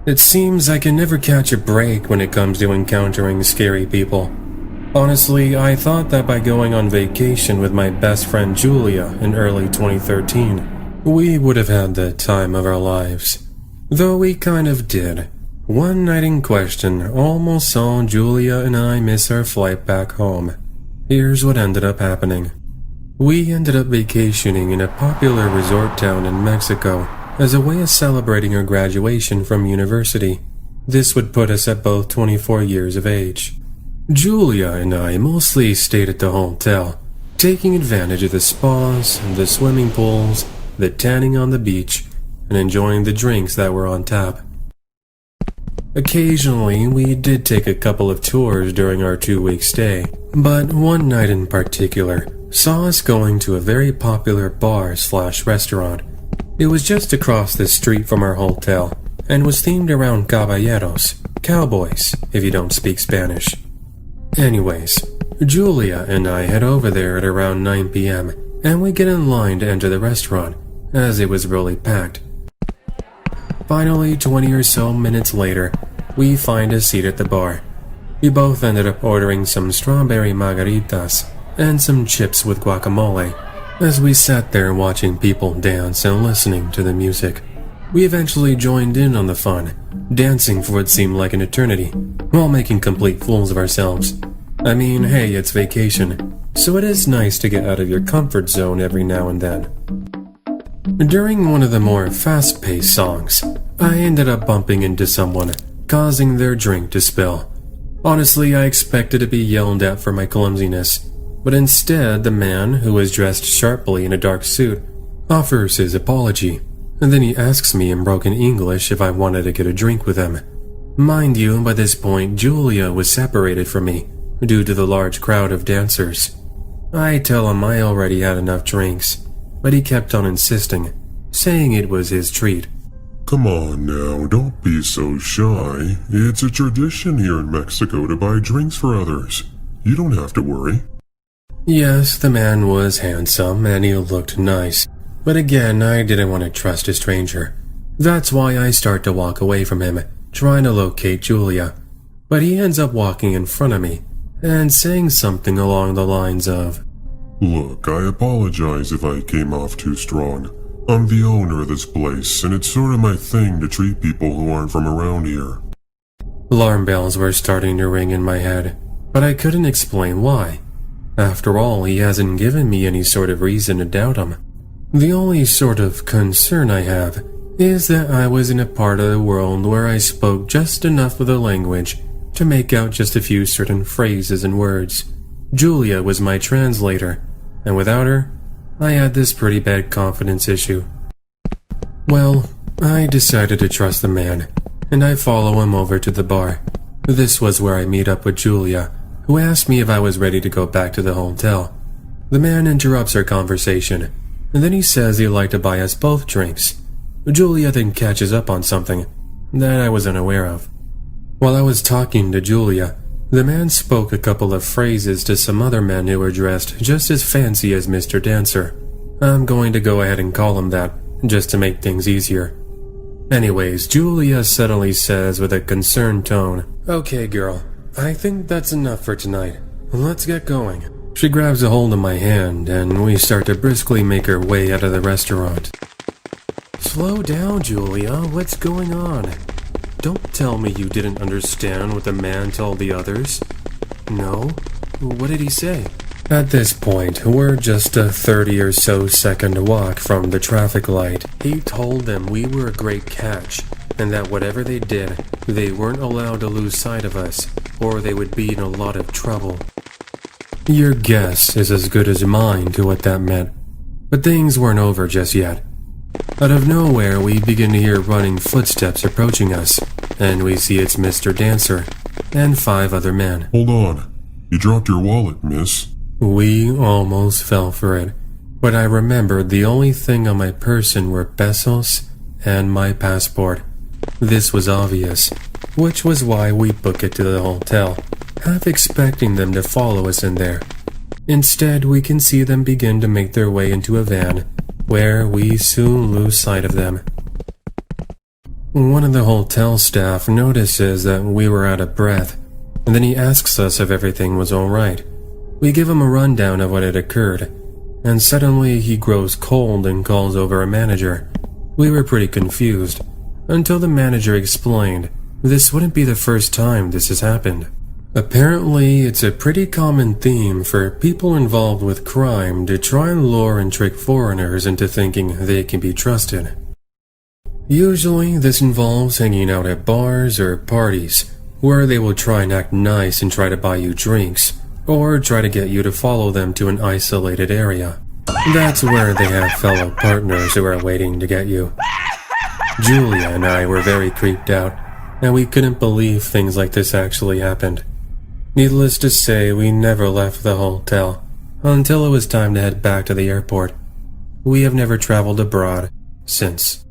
It seems I can never catch a break when it comes to encountering scary people. Honestly, I thought that by going on vacation with my best friend Julia in early 2013, we would have had the time of our lives. Though we kind of did. One night in question almost saw Julia and I miss our flight back home. Here's what ended up happening. We ended up vacationing in a popular resort town in Mexico as a way of celebrating our graduation from university. This would put us at both 24 years of age. Julia and I mostly stayed at the hotel, taking advantage of the spas, the swimming pools, the tanning on the beach, and enjoying the drinks that were on tap. Occasionally, we did take a couple of tours during our 2-week stay, but one night in particular saw us going to a very popular bar/restaurant. It was just across the street from our hotel, and was themed around caballeros, cowboys, if you don't speak Spanish. Anyways, Julia and I head over there at around 9 p.m., and we get in line to enter the restaurant, as it was really packed. Finally, 20 or so minutes later, we find a seat at the bar. We both ended up ordering some strawberry margaritas and some chips with guacamole, as we sat there watching people dance and listening to the music. We eventually joined in on the fun, dancing for what seemed like an eternity, while making complete fools of ourselves. I mean, hey, it's vacation, so it is nice to get out of your comfort zone every now and then. During one of the more fast-paced songs, I ended up bumping into someone, causing their drink to spill. Honestly, I expected to be yelled at for my clumsiness, but instead the man, who was dressed sharply in a dark suit, offers his apology, and then he asks me in broken English if I wanted to get a drink with him. Mind you, by this point, Julia was separated from me, due to the large crowd of dancers. I tell him I already had enough drinks, but he kept on insisting, saying it was his treat. Come on now, don't be so shy. It's a tradition here in Mexico to buy drinks for others. You don't have to worry. Yes, the man was handsome and he looked nice, but again, I didn't want to trust a stranger. That's why I start to walk away from him, trying to locate Julia. But he ends up walking in front of me and saying something along the lines of, Look, I apologize if I came off too strong. I'm the owner of this place, and it's sort of my thing to treat people who aren't from around here. Alarm bells were starting to ring in my head, but I couldn't explain why. After all, he hasn't given me any sort of reason to doubt him. The only sort of concern I have is that I was in a part of the world where I spoke just enough of the language to make out just a few certain phrases and words. Julia was my translator, and without her, I had this pretty bad confidence issue. Well, I decided to trust the man, and I follow him over to the bar. This was where I meet up with Julia, who asked me if I was ready to go back to the hotel. The man interrupts our conversation, and then he says he'd like to buy us both drinks. Julia then catches up on something that I was unaware of. While I was talking to Julia, the man spoke a couple of phrases to some other men who were dressed just as fancy as Mr. Dancer. I'm going to go ahead and call him that, just to make things easier. Anyways, Julia suddenly says with a concerned tone, Okay, girl, I think that's enough for tonight. Let's get going. She grabs a hold of my hand, and we start to briskly make our way out of the restaurant. Slow down, Julia. What's going on? Don't tell me you didn't understand what the man told the others. No? What did he say? At this point, we're just a 30 or so second walk from the traffic light. He told them we were a great catch, and that whatever they did, they weren't allowed to lose sight of us, or they would be in a lot of trouble. Your guess is as good as mine to what that meant, but things weren't over just yet. Out of nowhere, we begin to hear running footsteps approaching us, and we see it's Mr. Dancer and 5 other men. Hold on. You dropped your wallet, miss. We almost fell for it, but I remembered the only thing on my person were pesos and my passport. This was obvious, which was why we booked it to the hotel, half expecting them to follow us in there. Instead, we can see them begin to make their way into a van, where we soon lose sight of them. One of the hotel staff notices that we were out of breath, and then he asks us if everything was alright. We give him a rundown of what had occurred, and suddenly he grows cold and calls over a manager. We were pretty confused, until the manager explained this wouldn't be the first time this has happened. Apparently, it's a pretty common theme for people involved with crime to try and lure and trick foreigners into thinking they can be trusted. Usually, this involves hanging out at bars or parties, where they will try and act nice and try to buy you drinks, or try to get you to follow them to an isolated area. That's where they have fellow partners who are waiting to get you. Julia and I were very creeped out, and we couldn't believe things like this actually happened. Needless to say, we never left the hotel until it was time to head back to the airport. We have never traveled abroad since.